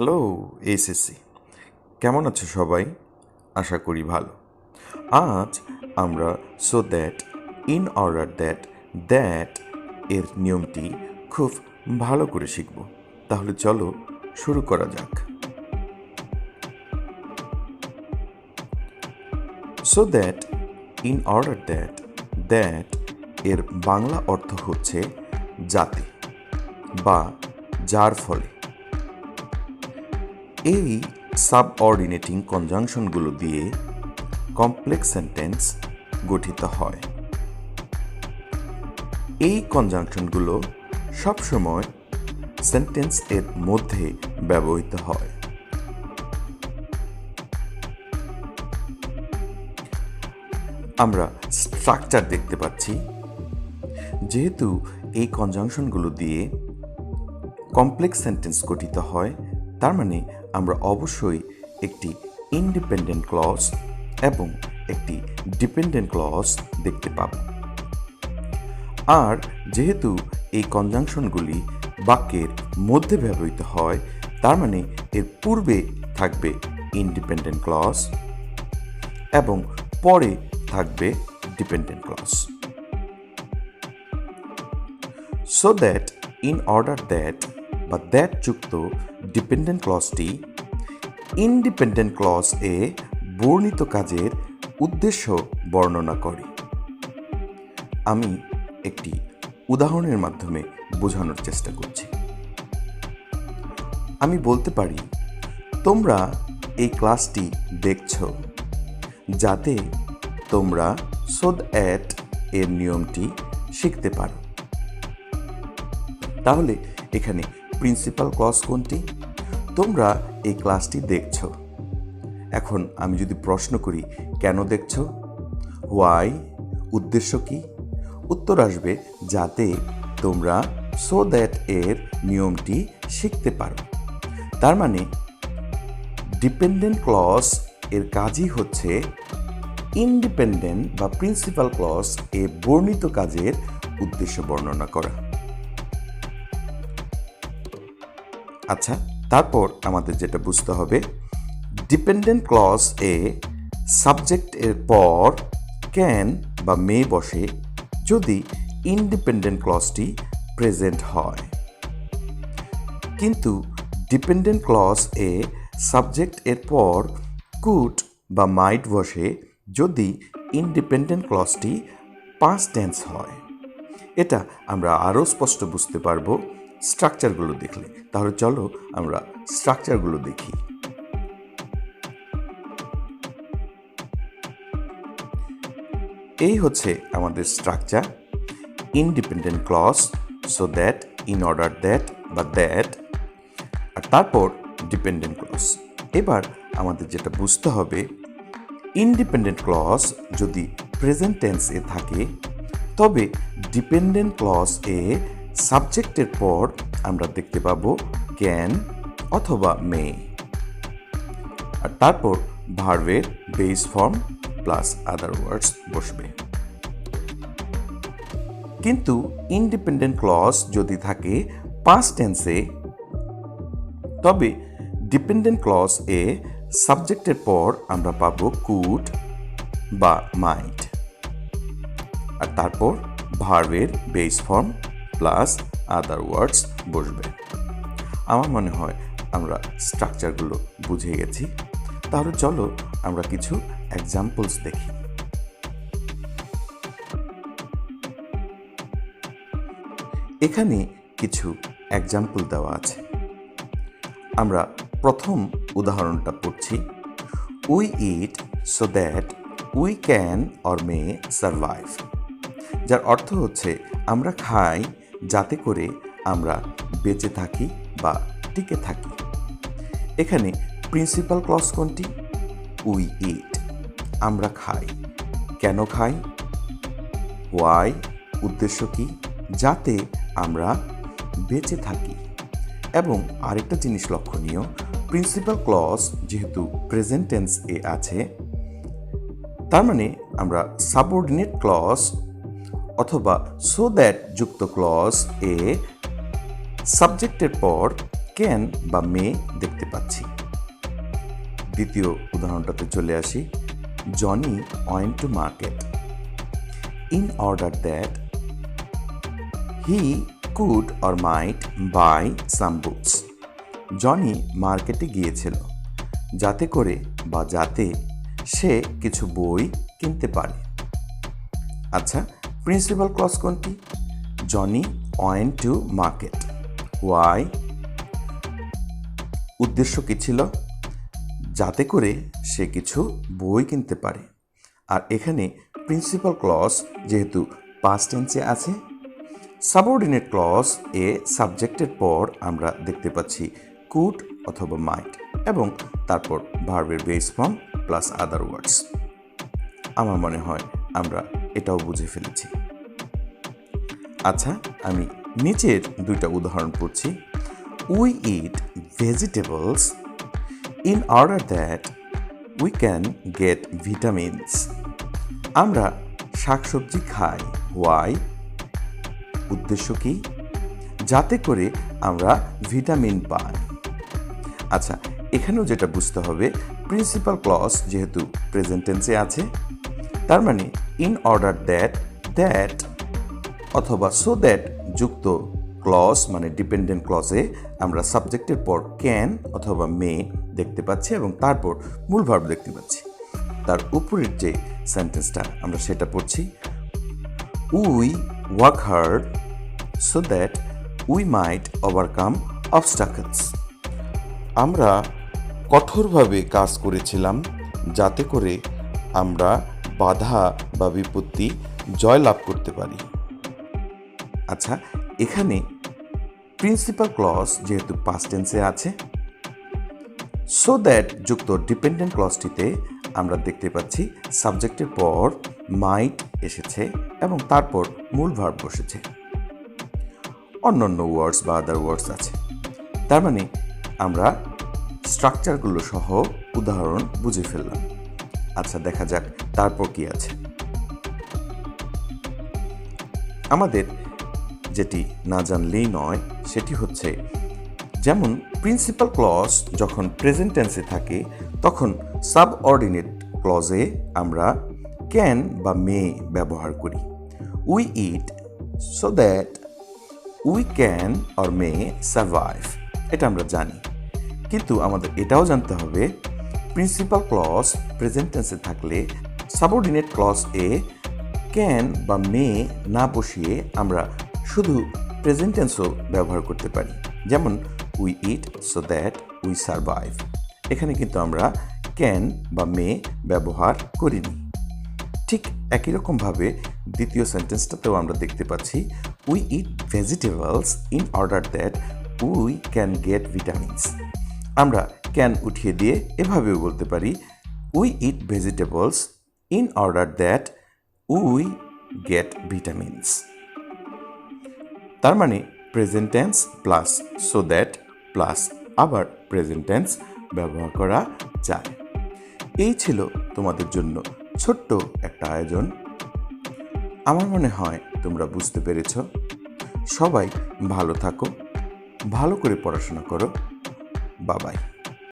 Hello HSC, কেমন আছো সবাই? আশা করি ভালো। আজ আমরা so that, in order that, that এর নিয়মটি খুব ভালো করে শিখব। তাহলে চলো শুরু করা যাক। So that, in order that, that এর বাংলা অর্থ হচ্ছে যাতে বা যার ফলে। এই সাবঅর্ডিনেটিং কনজাংশনগুলো দিয়ে কমপ্লেক্স সেন্টেন্স গঠিত হয়। এই কনজাংশনগুলো সবসময় সেন্টেন্স এর মধ্যে ব্যবহৃত হয়। আমরা স্ট্রাকচার দেখতে পাচ্ছি। যেহেতু এই কনজাংশনগুলো দিয়ে কমপ্লেক্স সেন্টেন্স গঠিত হয়, তার মানে আমরা অবশ্যই একটি ইন্ডিপেন্ডেন্ট ক্লজ এবং একটি ডিপেন্ডেন্ট ক্লজ দেখতে পাব। আর যেহেতু এই কনজাংশনগুলি বাক্যের মধ্যে ব্যবহৃত হয়, তার মানে এর পূর্বে থাকবে ইন্ডিপেন্ডেন্ট ক্লজ এবং পরে থাকবে dependent clause. So that, in order that বা দ্যাট যুক্ত ডিপেন্ডেন্ট ক্লজটি ইন্ডিপেন্ডেন্ট ক্লজ এ বর্ণিত কাজের উদ্দেশ্য বর্ণনা করে। আমি একটি উদাহরণের মাধ্যমে বোঝানোর চেষ্টা করছি। আমি বলতে পারি, তোমরা এই ক্লাসটি দেখছো যাতে তোমরা সো দ্যাট এর নিয়মটি শিখতে পারো। তাহলে এখানে প্রিন্সিপাল ক্লজ কোনটি? তোমরা এই ক্লাসটি দেখছো। এখন আমি যদি প্রশ্ন করি, কেন দেখছো? হোয়াই, উদ্দেশ্য কি? উত্তর আসবে যাতে তোমরা সো দ্যাট এর নিয়মটি শিখতে পারো। তার মানে ডিপেন্ডেন্ট ক্লজ এর কাজই হচ্ছে ইন্ডিপেন্ডেন্ট বা প্রিন্সিপাল ক্লজ এ বর্ণিত কাজের উদ্দেশ্য বর্ণনা করা। আচ্ছা, তারপর আমাদের যেটা বুঝতে হবে, ডিপেন্ডেন্ট ক্লজ এ সাবজেক্ট এর পর ক্যান বা মে বসে যদি ইন্ডিপেন্ডেন্ট ক্লজটি প্রেজেন্ট হয়। কিন্তু ডিপেন্ডেন্ট ক্লজ এ সাবজেক্ট এর পর কুড বা মাইট বসে যদি ইন্ডিপেন্ডেন্ট ক্লজটি পাস্ট টেন্স হয়। এটা আমরা আরও স্পষ্ট বুঝতে পারবো স্ট্রাকচারগুলো দেখলে। তাহলে চলো আমরা স্ট্রাকচারগুলো দেখি। এই হচ্ছে আমাদের structure, independent clause, so that, in order that বা দ্যাট, আর তারপর ডিপেন্ডেন্ট ক্লজ। এবার আমাদের যেটা বুঝতে হবে, ইন্ডিপেন্ডেন্ট ক্লজ যদি প্রেজেন্ট টেন্স এ থাকে, তবে ডিপেন্ডেন্ট ক্লজ এ সাবজেক্টের পর আমরা দেখতে পাবো ক্যান অথবা মে, আর তারপর ভার্বের বেস ফর্ম প্লাস আদার ওয়ার্ডস বসবে। কিন্তু ইন্ডিপেন্ডেন্ট ক্লজ যদি থাকে পাস্ট টেন্সে, তবে ডিপেন্ডেন্ট ক্লজ এ সাবজেক্টের পর আমরা পাবো কুড বা মাইট, আর তারপর ভার্বের বেস ফর্ম প্লাস আদার ওয়ার্ডস বসবে। আমার মনে হয় আমরা স্ট্রাকচারগুলো বুঝে গেছি। তাহলে চলো আমরা কিছু এক্সাম্পলস দেখি। এখানে কিছু এক্সাম্পল দেওয়া আছে। আমরা প্রথম উদাহরণটা পড়ছি, we it so that we can or may survive, যার অর্থ হচ্ছে আমরা খাই যাতে করে আমরা বেঁচে থাকি বা টিকে থাকি। এখানে প্রিন্সিপাল ক্লজ কোনটি? উই ইট, আমরা খাই। কেন খাই? হোয়াই, উদ্দেশ্য কি? যাতে আমরা বেঁচে থাকি। এবং আরেকটা জিনিস লক্ষণীয়, প্রিন্সিপাল ক্লজ যেহেতু প্রেজেন্ট টেন্স এ আছে, তার মানে আমরা সাবঅর্ডিনেট ক্লজ অথবা সো দ্যাট যুক্ত ক্লজ এ সাবজেক্টের পর ক্যান বা মে দেখতে পাচ্ছি। দ্বিতীয় উদাহরণটাতে চলে আসি। Johnny went to market in order that he could or might buy some books. Johnny মার্কেটে গিয়েছিল যাতে করে বা যাতে সে কিছু বই কিনতে পারে। আচ্ছা, প্রিন্সিপাল ক্লজ কোনটি? Johnny went to market. Why? উদ্দেশ্য কী ছিল? যাতে করে সে কিছু বই কিনতে পারে। আর এখানে প্রিন্সিপাল ক্লজ যেহেতু পাস্ট টেন্সে আছে, সাবঅর্ডিনেট ক্লজ এ সাবজেক্টের পর আমরা দেখতে পাচ্ছি কুড অথবা মাইট এবং তারপর ভার্বের বেস ফর্ম প্লাস আদার ওয়ার্ডস। আমার মনে হয় আমরা এটাও বুঝে ফেলেছি। আচ্ছা, আমি নিচের দুইটা উদাহরণ পড়ছি। We eat vegetables in order that we can get vitamins. আমরা শাকসবজি খাই। ওয়াই? উদ্দেশ্য কি? যাতে করে আমরা ভিটামিন পাই। আচ্ছা, এখানেও যেটা বুঝতে হবে, প্রিন্সিপাল ক্লজ যেহেতু প্রেজেন্ট টেন্সে আছে, তার মানে ইন অর্ডার দ্যাট, দ্যাট অথবা সো দ্যাট যুক্ত ক্লজ মানে ডিপেন্ডেন্ট ক্লজে আমরা সাবজেক্টের পর ক্যান অথবা মে দেখতে পাচ্ছি এবং তারপর মূল ভার্ব দেখতে পাচ্ছি। তার উপরের যে সেন্টেন্সটা আমরা সেটা পড়ছি। We work hard so that we might overcome obstacles. আমরা কঠোরভাবে কাজ করেছিলাম যাতে করে আমরা বাধা বা বিপত্তি জয়লাভ করতে পারি। আচ্ছা, এখানে প্রিন্সিপাল ক্লজ যেহেতু পাস্ট টেন্সে আছে, সো দ্যাট যুক্ত ডিপেন্ডেন্ট ক্লজটিতে আমরা দেখতে পাচ্ছি সাবজেক্টের পর মাইট এসেছে এবং তারপর মূল ভার্ব বসেছে। অন্যান্য ওয়ার্ডস বা আদার ওয়ার্ডস আছে। তার মানে আমরা স্ট্রাকচারগুলো সহ উদাহরণ বুঝে ফেললাম। আচ্ছা, দেখা যাক তারপর কি আছে। আমাদের যেটি না জানলেই নয় সেটি হচ্ছে, যেমন প্রিন্সিপাল ক্লজ যখন প্রেজেন্ট টেন্সে থাকে তখন সাবঅর্ডিনেট ক্লজে আমরা ক্যান বা মে ব্যবহার করি। We it so that we can or may survive, এটা আমরা জানি। কিন্তু আমাদের এটাও জানতে হবে প্রিন্সিপাল ক্লজ প্রেজেন্ট টেন্সে থাকলে সাবঅর্ডিনেট ক্লজ এ ক্যান বা মে না বসিয়ে আমরা শুধু প্রেজেন্ট টেন্সও ব্যবহার করতে পারি। যেমন we it so that we survive, এখানে কিন্তু আমরা ক্যান বা মে ব্যবহার করিনি। ঠিক একই রকমভাবে দ্বিতীয় সেন্টেন্সটাতেও আমরা দেখতে পাচ্ছি we eat vegetables in order that we can get vitamins. আমরা ক্যান উঠিয়ে দিয়ে এভাবেও বলতে পারি we eat vegetables in order that we get vitamins. তার মানে present tense plus so that plus আবার প্রেজেন্ট টেন্স ব্যবহার করা যায়। এই ছিল তোমাদের জন্য ছোট্ট একটা আয়োজন। আমার মনে হয় তোমরা বুঝতে পেরেছ। সবাই ভালো থাকো, ভালো করে পড়াশোনা করো। বাবাই।